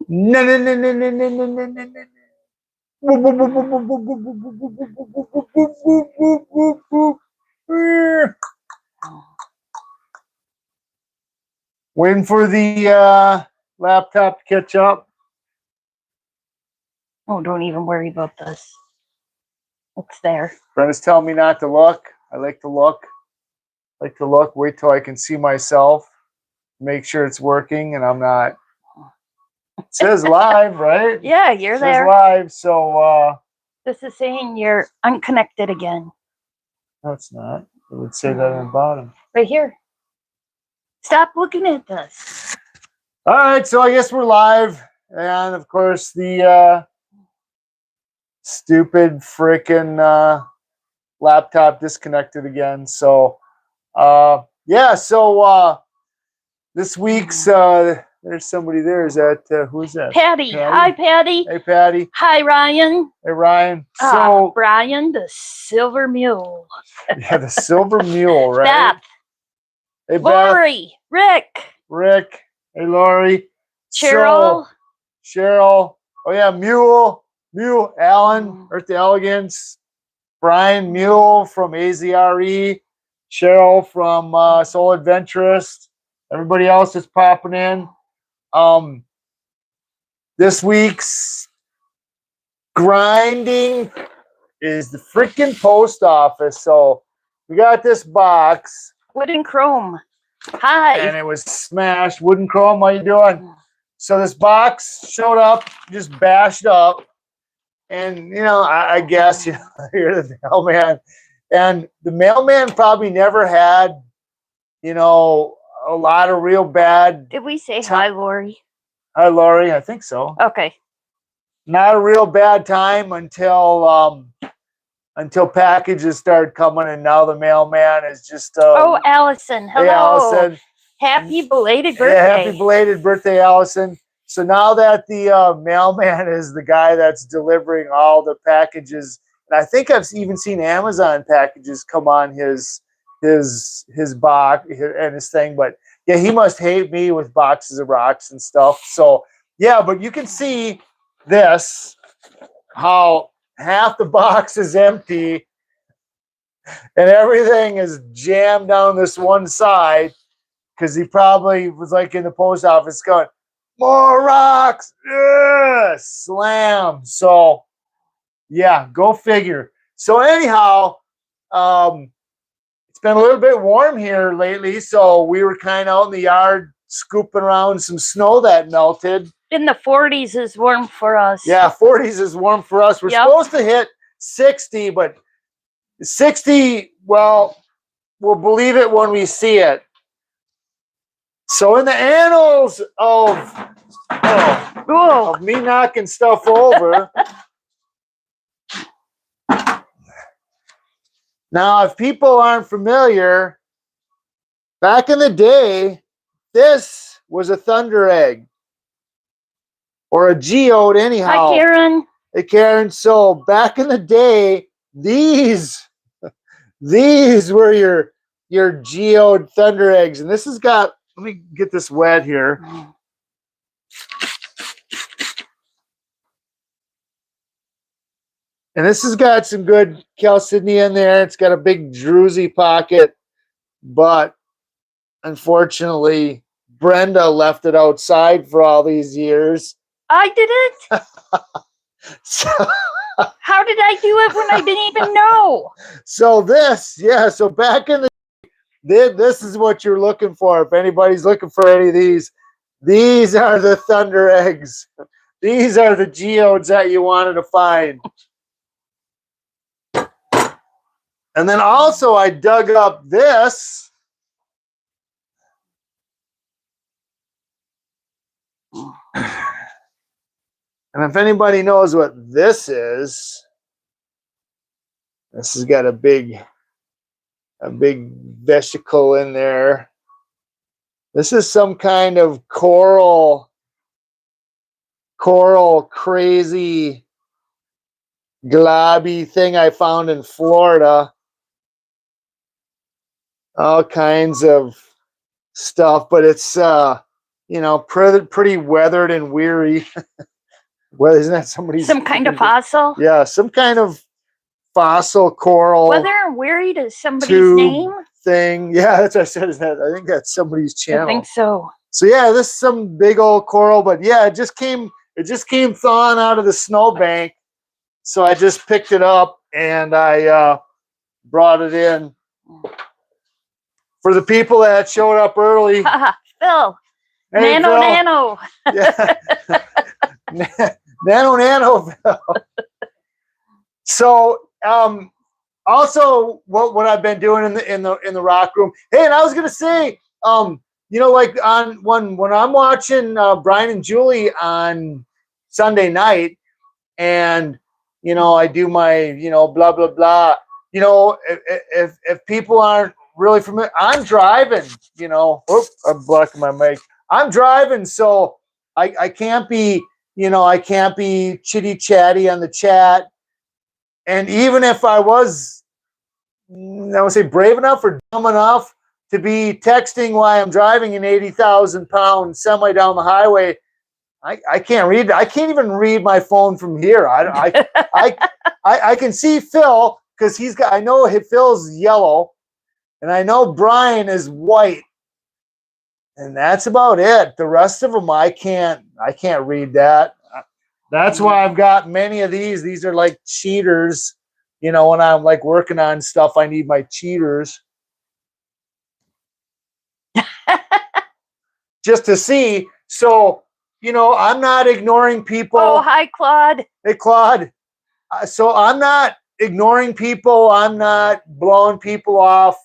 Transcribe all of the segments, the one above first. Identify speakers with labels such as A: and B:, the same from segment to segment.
A: No, no, no, no, no, no, no, no, no, no. Waiting for the laptop to catch up.
B: Oh, don't even worry about this. It's there.
A: Brenda's telling me not to look. I like to look. Wait till I can see myself. Make sure it's working and I'm not. It says live, right?
B: Yeah, you're there.
A: It says live, so
B: this is saying you're unconnected again.
A: No, it's not. It would say that on the bottom.
B: Right here. Stop looking at this.
A: All right, so I guess we're live. And of course the stupid freaking laptop disconnected again. So yeah, so this week's there's somebody there. Is that who's that?
B: Patty. Hi, Patty.
A: Hey, Patty.
B: Hi, Ryan.
A: Hey, Ryan. So
B: Brian, the silver mule.
A: Yeah, the silver mule, right?
B: Beth.
A: Hey, Beth.
B: Lori.
A: Rick. Hey, Lori.
B: Cheryl.
A: Cheryl. Oh yeah, Mule. Alan. Earth the Elegance. Brian Mule from AZRE. Cheryl from Soul Adventurist. Everybody else is popping in. This week's grinding is the freaking post office. So we got this box.
B: Wood and chrome. Hi.
A: And it was smashed. Wood and chrome, how you doing? So this box showed up, just bashed up. And, you know, I guess, you know, you're the mailman. And the mailman probably never had, you know, a lot of real bad.
B: Did we say hi, Lori?
A: Hi, Lori. I think so.
B: Okay.
A: Not a real bad time until packages started coming, and now the mailman is just.
B: Oh, Allison. Hello.
A: Hey, Allison.
B: Happy belated birthday.
A: Yeah, happy belated birthday, Allison. So now that the mailman is the guy that's delivering all the packages, and I think I've even seen Amazon packages come on his box and his thing, but yeah, he must hate me with boxes of rocks and stuff. So yeah, but you can see this, how half the box is empty and everything is jammed down this one side, because he probably was like in the post office going, more rocks, slam. So yeah, go figure. So anyhow, it's been a little bit warm here lately, so we were kind of out in the yard scooping around some snow that melted.
B: In the 40s is warm for us.
A: Yeah, 40s is warm for us. We're supposed to hit 60, but 60, well, we'll believe it when we see it. So in the annals of me knocking stuff over, now if people aren't familiar, back in the day, this was a thunder egg. Or a geode anyhow.
B: Hi, Karen.
A: Hey, Karen. So back in the day, these were your geode thunder eggs. And this has got, let me get this wet here. And this has got some good chalcedony in there. It's got a big druzy pocket, but unfortunately, Brenda left it outside for all these years.
B: I did it.
A: So,
B: how did I do it when I didn't even know?
A: So this, yeah. So back in the, this is what you're looking for. If anybody's looking for any of these are the thunder eggs. These are the geodes that you wanted to find. And then also I dug up this. And if anybody knows what this has got a big vesicle in there. This is some kind of coral crazy globby thing I found in Florida. All kinds of stuff, but it's pretty weathered and weary. Well, isn't that somebody's
B: Some kind of fossil.
A: Yeah, some kind of fossil coral
B: Weather and wearied is somebody's
A: tube
B: name.
A: thing. Yeah, that's what I said. I think that's somebody's
B: I
A: channel.
B: think so.
A: So yeah, this is some big old coral, but yeah, it just came thawing out of the snowbank. So I just picked it up and I brought it in. For the people that showed up early.
B: Phil.
A: Hey,
B: Nano,
A: Phil.
B: nano.
A: Yeah. Nano, Phil. So also what I've been doing in the rock room. Hey, and I was gonna say, like on when I'm watching Brian and Julie on Sunday night, and I do my blah blah blah. If people aren't really familiar, I'm driving. I'm blocking my mic. I'm driving, so I can't be I can't be chitty chatty on the chat. And even if I was, I would say, brave enough or dumb enough to be texting while I'm driving an 80,000-pound semi down the highway, I can't read. I can't even read my phone from here. I can see Phil because he's got. I know Phil's yellow, and I know Brian is white, and that's about it. The rest of them, I can't read that. That's why I've got many of these. These are like cheaters. When I'm like working on stuff, I need my cheaters just to see. So, I'm not ignoring people.
B: Oh, hi, Claude.
A: Hey, Claude. So I'm not ignoring people. I'm not blowing people off.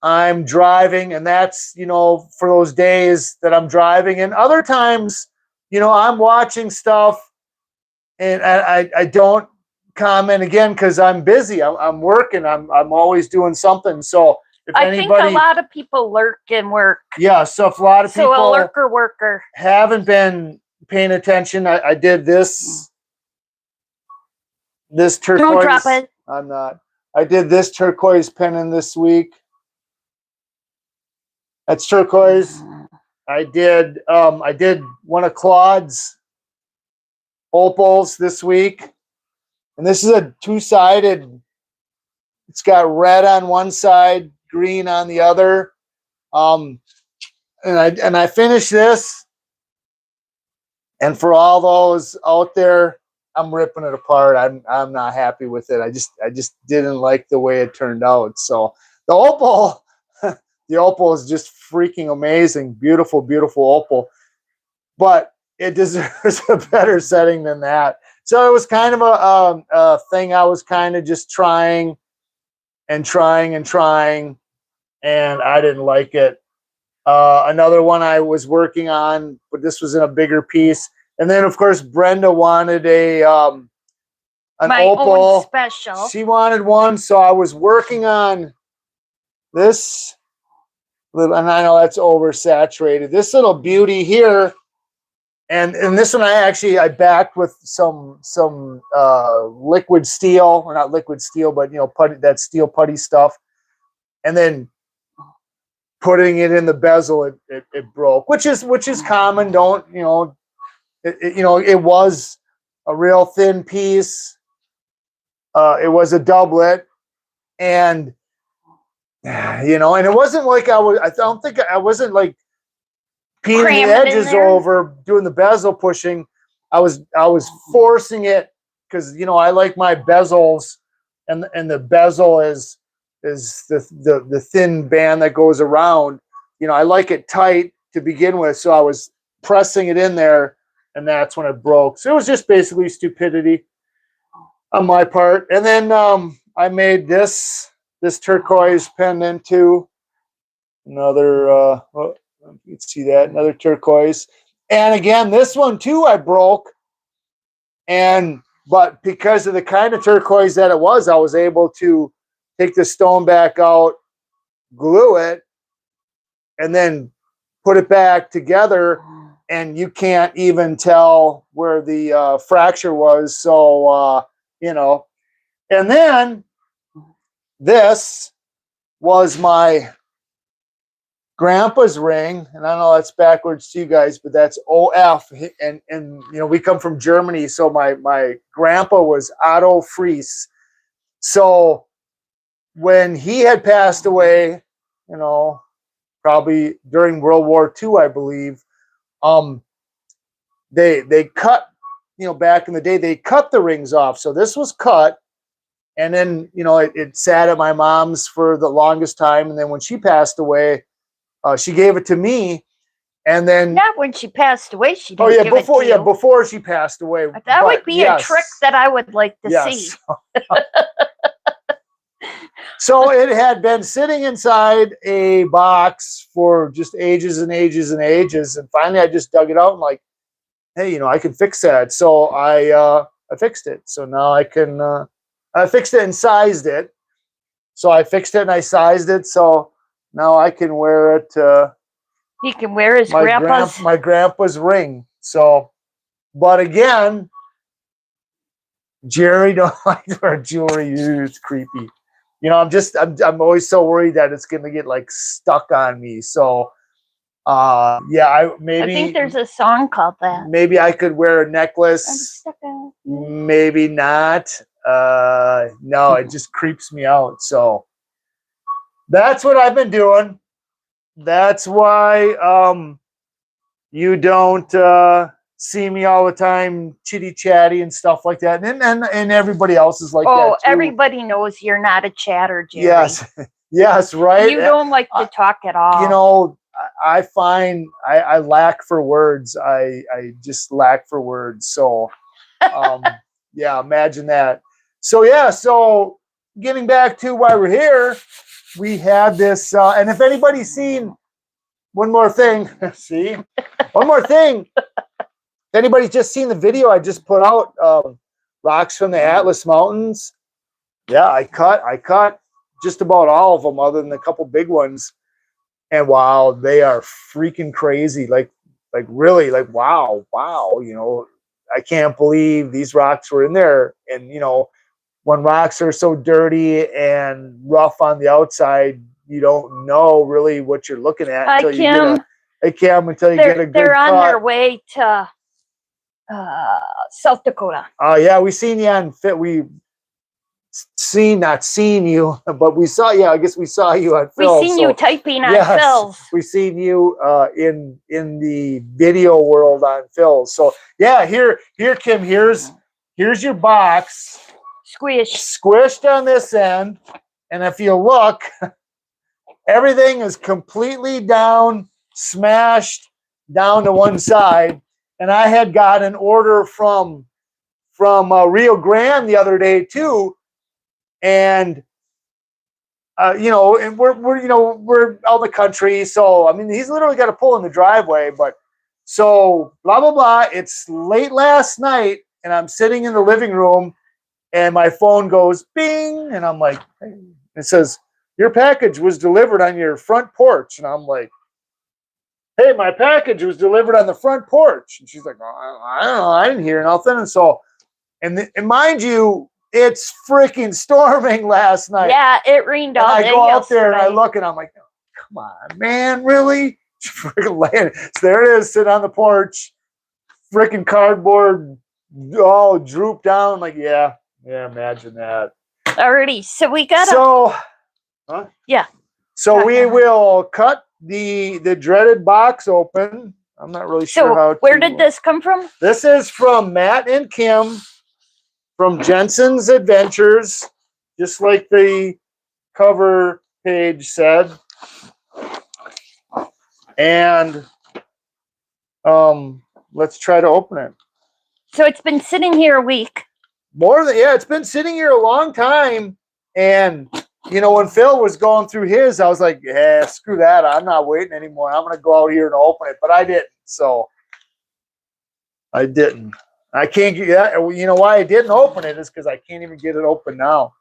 A: I'm driving, and that's, for those days that I'm driving. And other times, I'm watching stuff and I don't comment again because I'm busy. I'm working. I'm always doing something. So if
B: I think a lot of people lurk and work.
A: Yeah, so if a lot of people
B: a lurker worker
A: haven't been paying attention, I did this turquoise.
B: Don't drop it.
A: I'm not. I did this turquoise pennon this week. That's turquoise. I did one of Claude's opals this week. And this is a two-sided. It's got red on one side, green on the other. And I finished this. And for all those out there, I'm ripping it apart. I'm not happy with it. I just didn't like the way it turned out. So the opal, the opal is just freaking amazing. Beautiful, beautiful opal. But it deserves a better setting than that. So it was kind of a thing I was kind of just trying, and I didn't like it. Another one I was working on, but this was in a bigger piece. And then, of course, Brenda wanted an opal.
B: Own special.
A: She wanted one, so I was working on this little, and I know that's oversaturated. This little beauty here, and this one I backed with some liquid steel, or not liquid steel, but putty, that steel putty stuff, and then putting it in the bezel, it broke, which is common. Don't it was a real thin piece. It was a doublet, and and it wasn't like I don't think I wasn't like peeling the edges over, doing the bezel pushing. I was forcing it because I like my bezels, and the bezel is the thin band that goes around. I like it tight to begin with, so I was pressing it in there, and that's when it broke. So it was just basically stupidity on my part. And then I made this turquoise pendant too. Another you can see that, another turquoise. And again, this one too I broke. But because of the kind of turquoise that it was, I was able to take the stone back out, glue it, and then put it back together, and you can't even tell where the fracture was. So, and then this was my grandpa's ring, and I know that's backwards to you guys, but that's OF, and you know, we come from Germany, so my grandpa was Otto Fries. So when he had passed away, you know, probably during World War II, I believe, they cut, you know, back in the day, they cut the rings off. So this was cut, and then, you know, it sat at my mom's for the longest time, and then when she passed away, she gave it to me, and then
B: Not when she passed away. She
A: oh
B: didn't
A: yeah,
B: give it
A: before
B: to you.
A: before she passed away.
B: That would
A: But
B: be a trick that I would like to see.
A: yes. So it had been sitting inside a box for just ages and ages and ages, and finally I just dug it out and like, hey, you know, I can fix that. So I fixed it. So now I can I fixed it and sized it. So I fixed it and I sized it. So now I can wear it.
B: He can wear his grandpa's.
A: My grandpa's ring. So, but again, Jerry don't like to wear jewelry. It's creepy. You know, I'm always so worried that it's gonna get like stuck on me. So yeah, I
B: think there's a song called that.
A: maybe I could wear a necklace. Maybe not. No, it just creeps me out. So that's what I've been doing. That's why you don't see me all the time chitty chatty and stuff like that. And everybody else is like that.
B: Oh,
A: too.
B: everybody knows you're not a chatter, Jerry.
A: Yes. Yes, right.
B: You don't like to talk at all.
A: You know, I find I lack for words. I just lack for words. So yeah, imagine that. So yeah, so getting back to why we're here, we had this and if anybody's seen one more thing, see? One more thing. If anybody's just seen the video I just put out, rocks from the Atlas Mountains. Yeah, I cut just about all of them other than a couple big ones. And wow, they are freaking crazy. Like really, like wow, you know, I can't believe these rocks were in there. And you know, when rocks are so dirty and rough on the outside, you don't know really what you're looking at until you get a good
B: They're on
A: cut.
B: their way to South Dakota.
A: Yeah, we seen you on fit. Not seen you, but we saw. Yeah, I guess we saw you on Phil.
B: We seen you typing on Phil's.
A: We seen you in the video world on Phil. So yeah, here, Kim. Here's your box. Squished on this end, and if you look, everything is completely down, smashed down to one side. And I had got an order from Rio Grande the other day too, and you know, and we're out in the country, so I mean, he's literally got to pull in the driveway. But so blah blah blah. It's late last night, and I'm sitting in the living room, and my phone goes bing, and I'm like, it says your package was delivered on your front porch, and I'm like, hey, my package was delivered on the front porch. And she's like, oh, I don't know, I didn't hear nothing. And so, and mind you, it's freaking storming last night.
B: Yeah, it rained all day.
A: I go out there and I look and I'm like, oh, come on, man, really? Freaking land. So there it is, sitting on the porch, freaking cardboard all drooped down. Like, yeah, imagine that.
B: Alrighty, so we got
A: yeah. So we will cut the dreaded box open. I'm not really sure how to.
B: Where did this come from?
A: This is from Matt and Kim from Jensen's Adventures, just like the cover page said. And let's try to open it.
B: So it's been sitting here a week.
A: It's been sitting here a long time. And you know, when Phil was going through his, I was like, yeah, screw that. I'm not waiting anymore. I'm going to go out here and open it. But I didn't. So I didn't. I can't get that. You know why I didn't open it is because I can't even get it open now.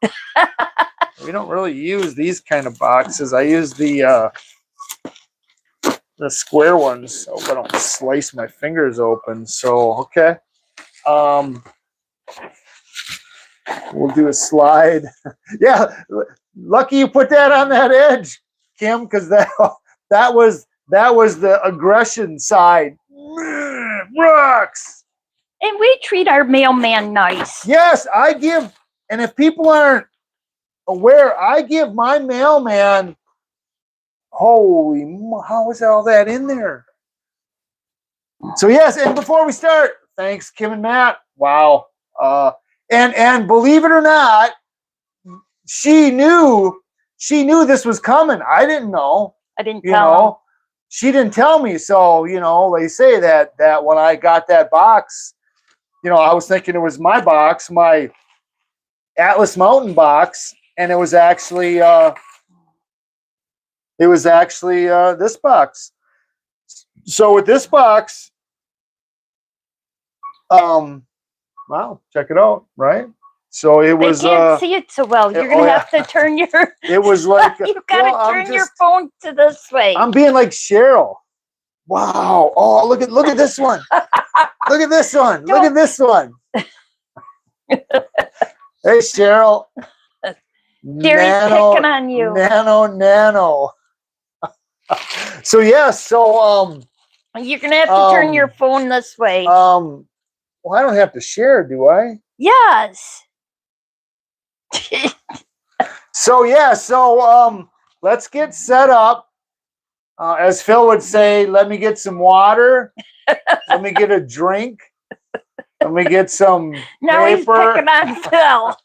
A: We don't really use these kind of boxes. I use the square ones so I don't slice my fingers open. So, okay. We'll do a slide. Yeah. Lucky you put that on that edge, Kim, because that was the aggression side. Rocks.
B: And we treat our mailman nice.
A: Yes, I give, and if people aren't aware, I give my mailman. Holy, how is all that in there? So yes, and before we start, thanks Kim and Matt. Wow, and believe it or not, she knew this was coming. I didn't know.
B: I didn't tell
A: She didn't tell me. So they say that when I got that box, I was thinking it was my box, my Atlas Mountain box, and it was actually this box. So with this box, wow, check it out, right? So it was.
B: They can't see it so well. You're gonna have to turn your.
A: It was like
B: you gotta turn your phone to this way.
A: I'm being like Cheryl. Wow! Oh, look at this one. Look at this one. Look at this one. Hey, Cheryl.
B: Jerry's picking on you.
A: Nano. So yes, so
B: you're gonna have to turn your phone this way.
A: Well, I don't have to share, do I?
B: Yes.
A: So yeah, let's get set up. As Phil would say, let me get some water. Let me get a drink. Let me get some
B: now
A: paper.
B: He's picking on Phil.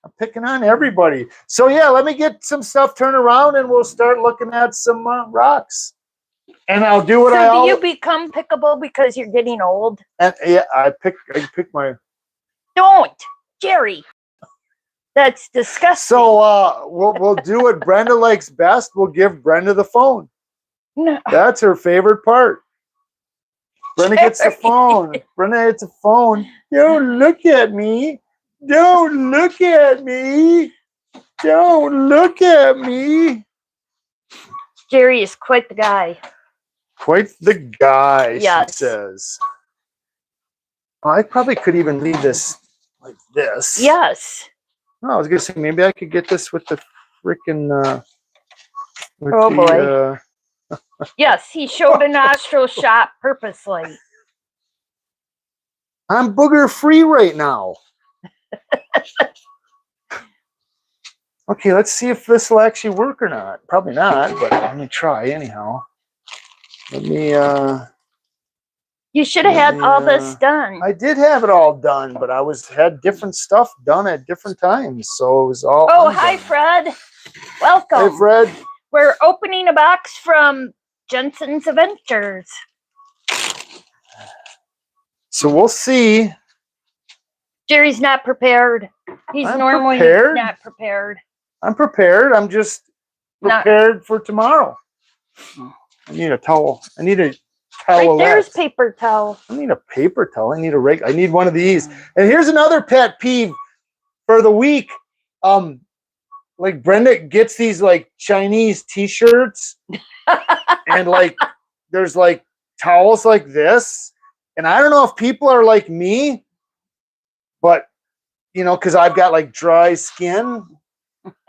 A: I'm picking on everybody. So yeah, let me get some stuff turned around, and we'll start looking at some rocks. And I'll do what I.
B: So do you become pickable because you're getting old?
A: And yeah, I pick my.
B: Don't, Jerry. That's disgusting.
A: So we'll do what Brenda likes best. We'll give Brenda the phone.
B: No.
A: That's her favorite part. Brenda gets the phone. Brenda gets a phone. Don't look at me. Don't look at me. Don't look at me.
B: Jerry is quite the guy.
A: Quite the guy,
B: yes.
A: She says. Oh, I probably could even leave this like this.
B: Yes.
A: Oh, I was going to say, maybe I could get this with the freaking...
B: oh, boy. Yes, he showed a nostril shot purposely.
A: I'm booger free right now. Okay, let's see if this will actually work or not. Probably not, but let me try anyhow. Let me
B: you should have had all this done.
A: I did have it all done, but I had different stuff done at different times, so it was all undone.
B: Hi Fred. Welcome.
A: Hey Fred.
B: We're opening a box from Jensen's Adventures.
A: So we'll see.
B: Jerry's not prepared. He's normally not prepared.
A: I'm prepared. I'm just prepared for tomorrow. I need a towel. I need a towel.
B: Right there's paper towel.
A: I need a paper towel. I need one of these. And here's another pet peeve for the week. Like Brenda gets these like Chinese t-shirts and like there's like towels like this. And I don't know if people are like me, but because I've got like dry skin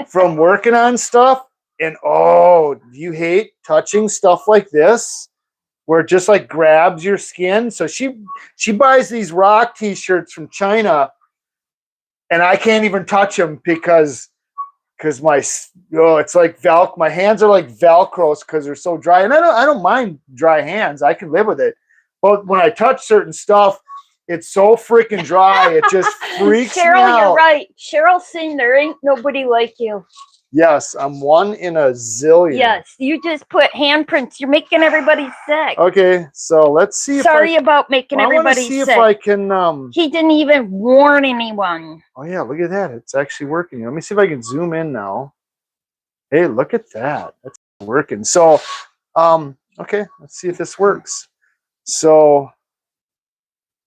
A: from working on stuff. And do you hate touching stuff like this where it just like grabs your skin? So she buys these rock t-shirts from China and I can't even touch them because it's like my hands are like Velcros because they're so dry. And I don't mind dry hands. I can live with it. But when I touch certain stuff, it's so freaking dry. It just freaks me out.
B: Cheryl, you're right. Cheryl's saying there ain't nobody like you.
A: Yes, I'm one in a zillion.
B: Yes, you just put handprints. You're making everybody sick.
A: Okay, so let's see.
B: Sorry about making everybody sick.
A: I want to see if I can.
B: He didn't even warn anyone.
A: Oh yeah, look at that. It's actually working. Let me see if I can zoom in now. Hey, look at that. That's working. So, okay, let's see if this works. So